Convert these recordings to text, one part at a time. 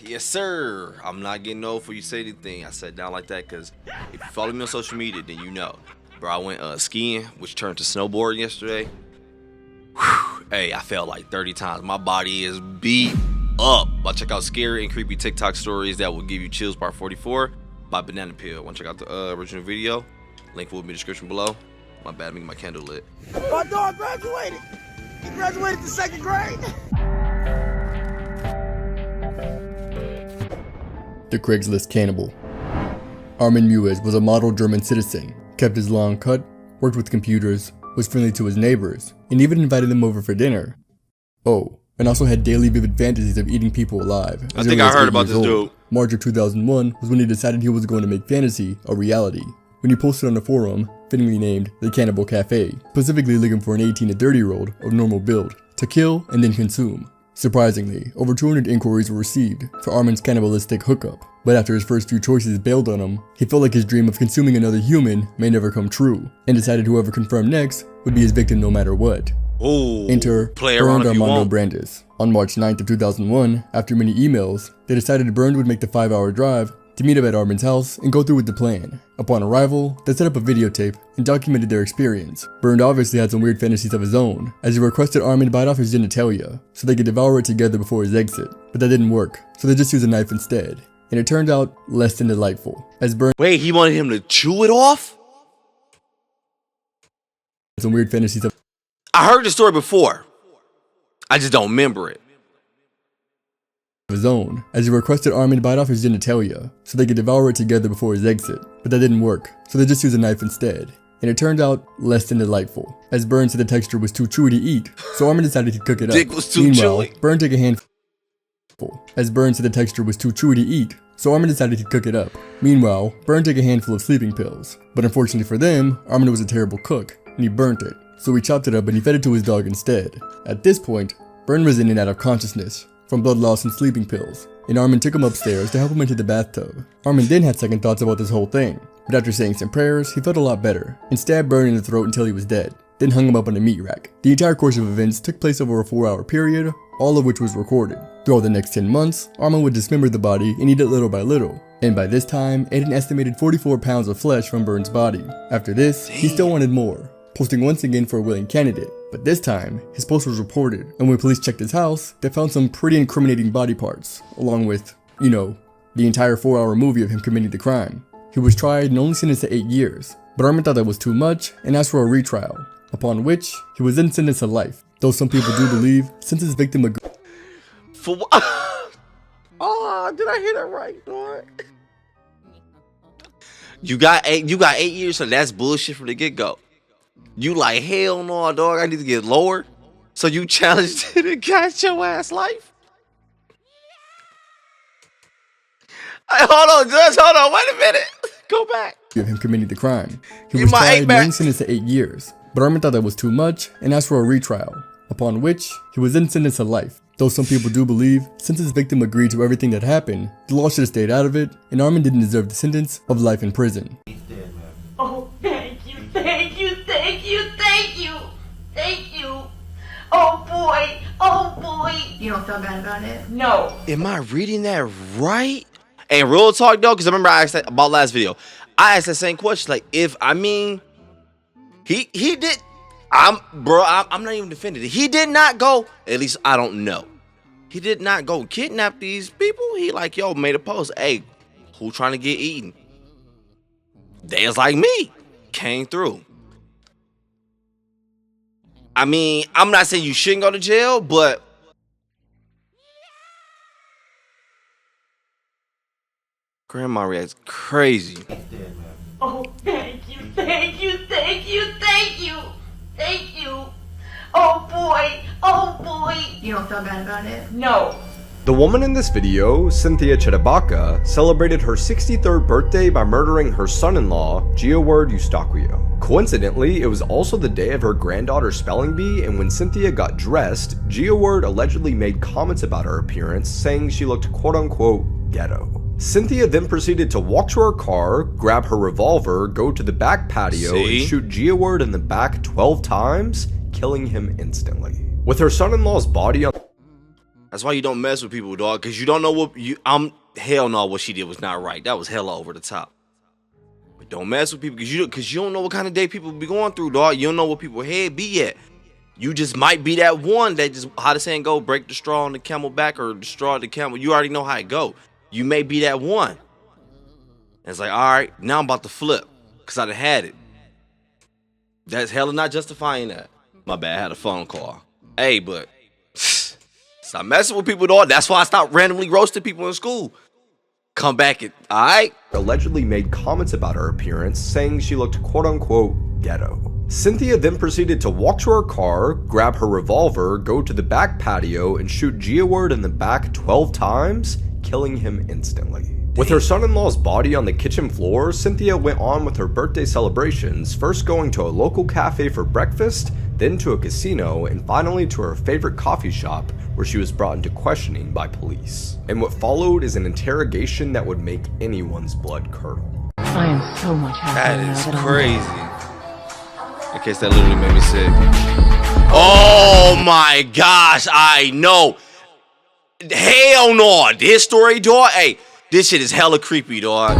Yes, sir. I'm not getting old for you say anything. I sat down like that because if you follow me on social media, then you know. Bro, I went skiing, which turned to snowboarding yesterday. Whew. Hey, I fell like 30 times. My body is beat up. I'll check out scary and creepy TikTok stories that will give you chills part 44 by Banana Peel. Want to check out the original video? Link will be in the description below. My bad, making my candle lit. My dog graduated. He graduated to 2nd grade. The Craigslist cannibal. Armin Muez was a model German citizen, kept his long cut, worked with computers, was friendly to his neighbors, and even invited them over for dinner. Oh, and also had daily vivid fantasies of eating people alive. I think I heard about this dude. March of 2001 was when he decided he was going to make fantasy a reality, when he posted on a forum, fittingly named The Cannibal Cafe, specifically looking for an 18 to 30-year-old of normal build, to kill and then consume. Surprisingly, over 200 inquiries were received for Armin's cannibalistic hookup, but after his first few choices bailed on him, he felt like his dream of consuming another human may never come true, and decided whoever confirmed next would be his victim no matter what. Ooh, Enter Bernd Armando Brandes. On March 9th of 2001, after many emails, they decided Bernd would make the 5-hour drive to meet up at Armin's house and go through with the plan. Upon arrival, they set up a videotape and documented their experience. Bernd obviously had some weird fantasies of his own, as he requested Armin bite off his genitalia so they could devour it together before his exit, but that didn't work, so they just used a knife instead. And it turned out less than delightful, as Bernd— Wait, he wanted him to chew it off? some weird fantasies of I heard the story before. I just don't remember it. his own, as he requested Armin bite off his genitalia so they could devour it together before his exit, but that didn't work, so they just used a knife instead. And it turned out less than delightful, as Bernd said the texture was too chewy to eat, so Armin decided he'd cook it up. Dick was too Meanwhile, chewy. Bernd took a handful, as Bernd said the texture was too chewy to eat, so Armin decided he'd cook it up. Meanwhile, Bernd took a handful of sleeping pills, but unfortunately for them, Armin was a terrible cook, and he burnt it, so he chopped it up and he fed it to his dog instead. At this point, Bernd was in and out of consciousness from blood loss and sleeping pills, and Armin took him upstairs to help him into the bathtub. Armin then had second thoughts about this whole thing, but after saying some prayers, he felt a lot better, and stabbed Bernd in the throat until he was dead, then hung him up on a meat rack. The entire course of events took place over a 4-hour period, all of which was recorded. Throughout the next 10 months, Armin would dismember the body and eat it little by little, and by this time, ate an estimated 44 pounds of flesh from Bernd's body. After this, he still wanted more, posting once again for a willing candidate, but this time, his post was reported, and when police checked his house, they found some pretty incriminating body parts, along with, you know, the entire 4-hour movie of him committing the crime. He was tried and only sentenced to 8 years, but Armin thought that was too much and asked for a retrial, upon which he was then sentenced to life, though some people do believe since his victim For what? Oh, did I hear that right, dog? You got 8 years, so that's bullshit from the get-go. You like, hell no, dog, I need to get lower. So you challenged it and got your ass life? Hey, hold on, Judge, hold on, wait a minute. Go back. of him committing the crime. He was tried and only sentenced to 8 years, but Armin thought that was too much and asked for a retrial, upon which he was then sentenced to life. Though some people do believe, since his victim agreed to everything that happened, the law should have stayed out of it, and Armin didn't deserve the sentence of life in prison. Oh, thank you, thank you, thank you, thank you, thank you. Oh boy, oh boy. You don't feel bad about it? No. Am I reading that right? And real talk though, because I remember I asked that about last video. I asked that same question. Like, if I mean, he did. I'm not even defending it. He did not go. At least I don't know. He did not go kidnap these people. He like, yo, made a post. Hey, who trying to get eaten? They was like me. Came through. I mean, I'm not saying you shouldn't go to jail, but Grandma reacts crazy. Oh, thank you, thank you, thank you, thank you, thank you. Oh boy, oh boy. You don't feel bad about it? No. The woman in this video, Cynthia Chedabaka, celebrated her 63rd birthday by murdering her son-in-law, Gioward Eustaquio. Coincidentally, it was also the day of her granddaughter's spelling bee, and when Cynthia got dressed, Gioward allegedly made comments about her appearance, saying she looked quote-unquote ghetto. Cynthia then proceeded to walk to her car, grab her revolver, go to the back patio, and shoot Gioward in the back 12 times, killing him instantly. With her son-in-law's body on— That's why you don't mess with people, dog. Cause you don't know what hell no, what she did was not right. That was hella over the top. But don't mess with people cause you don't know what kind of day people be going through, dog. You don't know what people's head be at. You just might be that one that just, how the saying go, break the straw on the camel back or the straw on the camel. You already know how it go. You may be that one. And it's like, all right, now I'm about to flip because I done had it. That's hella not justifying that. My bad, I had a phone call. Hey, but stop messing with people, dog. That's why I stopped randomly roasting people in school. Come back and, all right? Allegedly made comments about her appearance, saying she looked quote-unquote ghetto. Cynthia then proceeded to walk to her car, grab her revolver, go to the back patio, and shoot Geoward in the back 12 times, killing him instantly. With her son-in-law's body on the kitchen floor, Cynthia went on with her birthday celebrations, first going to a local cafe for breakfast, then to a casino, and finally to her favorite coffee shop, where she was brought into questioning by police. And what followed is an interrogation that would make anyone's blood curdle. I am so much happier That now is that I'm crazy. In case that literally made me sick. Oh my gosh, I know. Hell no. This story, dog. Hey, this shit is hella creepy, dog.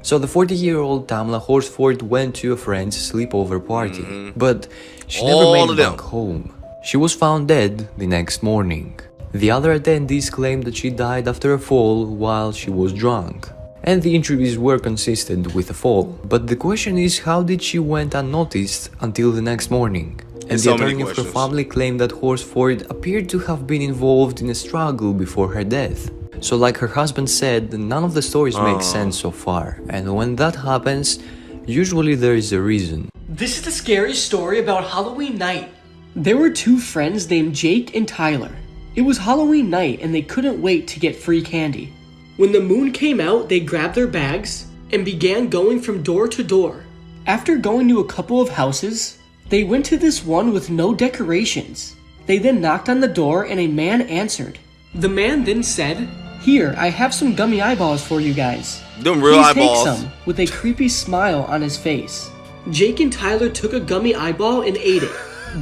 So the 40-year-old Tamla Horsford went to a friend's sleepover party, but she never made it back home. She was found dead the next morning. The other attendees claimed that she died after a fall while she was drunk. And the injuries were consistent with a fall. But the question is, how did she went unnoticed until the next morning? And the attorney of her family claimed that Horsford appeared to have been involved in a struggle before her death. So like her husband said, none of the stories make sense so far. And when that happens, usually there is a reason. This is the scariest story about Halloween night. There were two friends named Jake and Tyler. It was Halloween night and they couldn't wait to get free candy. When the moon came out, they grabbed their bags and began going from door to door. After going to a couple of houses, they went to this one with no decorations. They then knocked on the door and a man answered. The man then said, "Here, I have some gummy eyeballs for you guys. Them real Please eyeballs." take some," with a creepy smile on his face. Jake and Tyler took a gummy eyeball and ate it.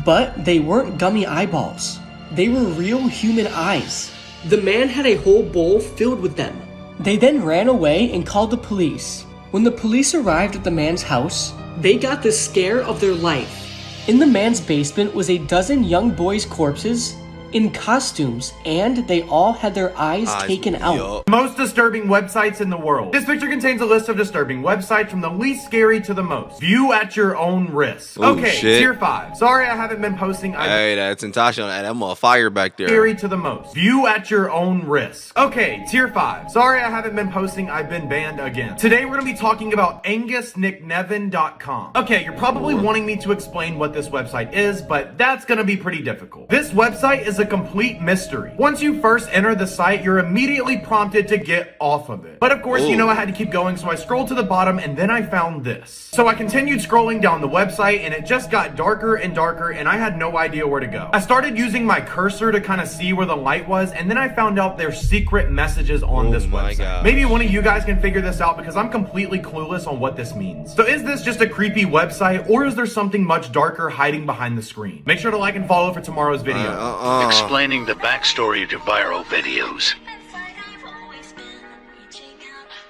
But they weren't gummy eyeballs. They were real human eyes. The man had a whole bowl filled with them. They then ran away and called the police. When the police arrived at the man's house, they got the scare of their life. In the man's basement was a dozen young boys' corpses in costumes, and they all had their eyes taken out. Most disturbing websites in the world. This picture contains a list of disturbing websites from the least scary to the most. View at your own risk. Ooh, okay, shit. tier 5. Sorry I haven't been posting. Hey, that's Natasha on that. I'm on fire back there. Scary to the most. View at your own risk. Okay, tier 5. Sorry I haven't been posting. I've been banned again. Today we're going to be talking about AngusNickNevin.com. Okay, you're probably wanting me to explain what this website is, but that's going to be pretty difficult. This website is a complete mystery. Once you first enter the site, you're immediately prompted to get off of it. But of course, you know I had to keep going, so I scrolled to the bottom and then I found this. So I continued scrolling down the website and it just got darker and darker and I had no idea where to go. I started using my cursor to kind of see where the light was and then I found out there's secret messages on this website. God. Maybe one of you guys can figure this out because I'm completely clueless on what this means. So is this just a creepy website or is there something much darker hiding behind the screen? Make sure to like and follow for tomorrow's video. Explaining the backstory to viral videos.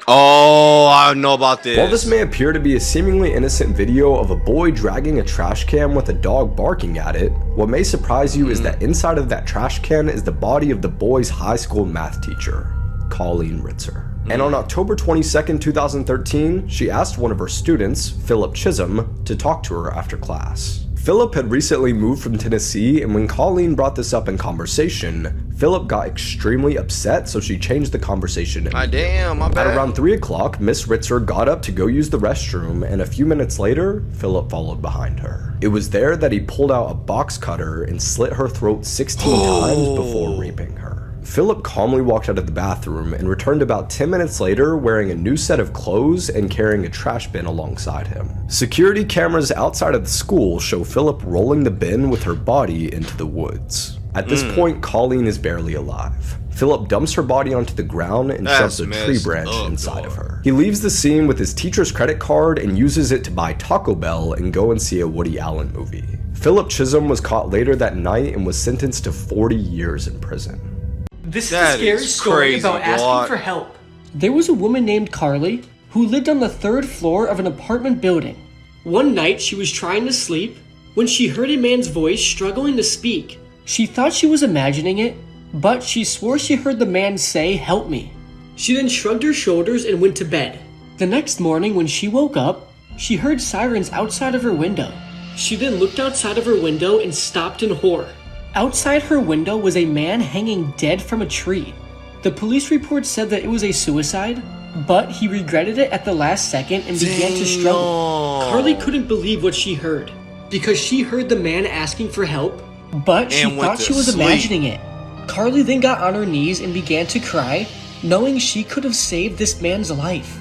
Oh, I know about this. While this may appear to be a seemingly innocent video of a boy dragging a trash can with a dog barking at it, what may surprise you is that inside of that trash can is the body of the boy's high school math teacher, Colleen Ritzer. And on October 22nd, 2013, she asked one of her students, Philip Chisholm, to talk to her after class. Philip had recently moved from Tennessee, and when Colleen brought this up in conversation, Philip got extremely upset, so she changed the conversation. Damn, my bad. At around 3 o'clock, Miss Ritzer got up to go use the restroom, and a few minutes later, Philip followed behind her. It was there that he pulled out a box cutter and slit her throat 16 times before raping her. Philip calmly walked out of the bathroom and returned about 10 minutes later wearing a new set of clothes and carrying a trash bin alongside him. Security cameras outside of the school show Philip rolling the bin with her body into the woods. At this point, Colleen is barely alive. Philip dumps her body onto the ground and shoves a tree branch inside of her. He leaves the scene with his teacher's credit card and uses it to buy Taco Bell and go and see a Woody Allen movie. Philip Chisholm was caught later that night and was sentenced to 40 years in prison. This is That a scary is story crazy, about asking dog. for help. There was a woman named Carly who lived on the 3rd floor of an apartment building. One night she was trying to sleep when she heard a man's voice struggling to speak. She thought she was imagining it, but she swore she heard the man say, "Help me." She then shrugged her shoulders and went to bed. The next morning when she woke up, she heard sirens outside of her window. She then looked outside of her window and stopped in horror. Outside her window was a man hanging dead from a tree. The police report said that it was a suicide, but he regretted it at the last second and began to struggle. Carly couldn't believe what she heard, because she heard the man asking for help, but she And went thought to she was sleep. imagining it. Carly then got on her knees and began to cry, knowing she could have saved this man's life.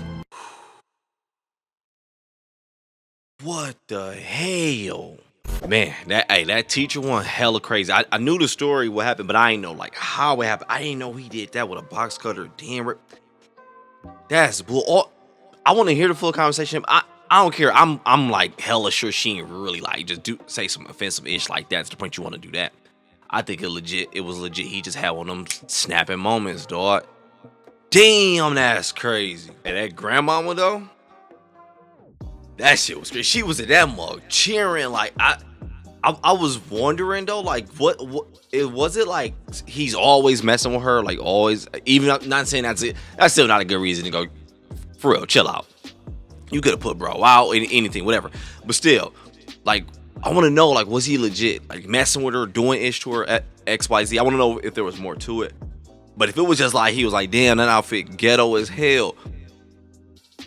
What the hell? Man, that teacher one hella crazy. I knew the story, what happened, but I ain't know like how it happened. I didn't know he did that with a box cutter. Damn it. That's bull. I want to hear the full conversation. I don't care. I'm like hella sure she ain't really like just say some offensive ish like that to the point you want to do that. I think it was legit. He just had one of them snapping moments, dog. Damn, that's crazy. And that grandmama though, that shit was crazy. She was in that mug cheering. Like I was wondering though, like what it was it like he's always messing with her, like always. Even not saying that's it. That's still not a good reason to go. For real, chill out. You could have put bro out, anything, whatever. But still, like I want to know, like was he legit, like messing with her, doing ish to her at XYZ? I want to know if there was more to it. But if it was just like he was like, damn, that outfit ghetto as hell.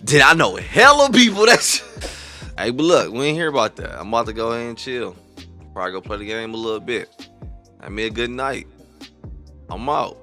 Did I know hella people that's hey, but look, we ain't hear about that. I'm about to go ahead and chill. Probably go play the game a little bit. Have me a good night. I'm out.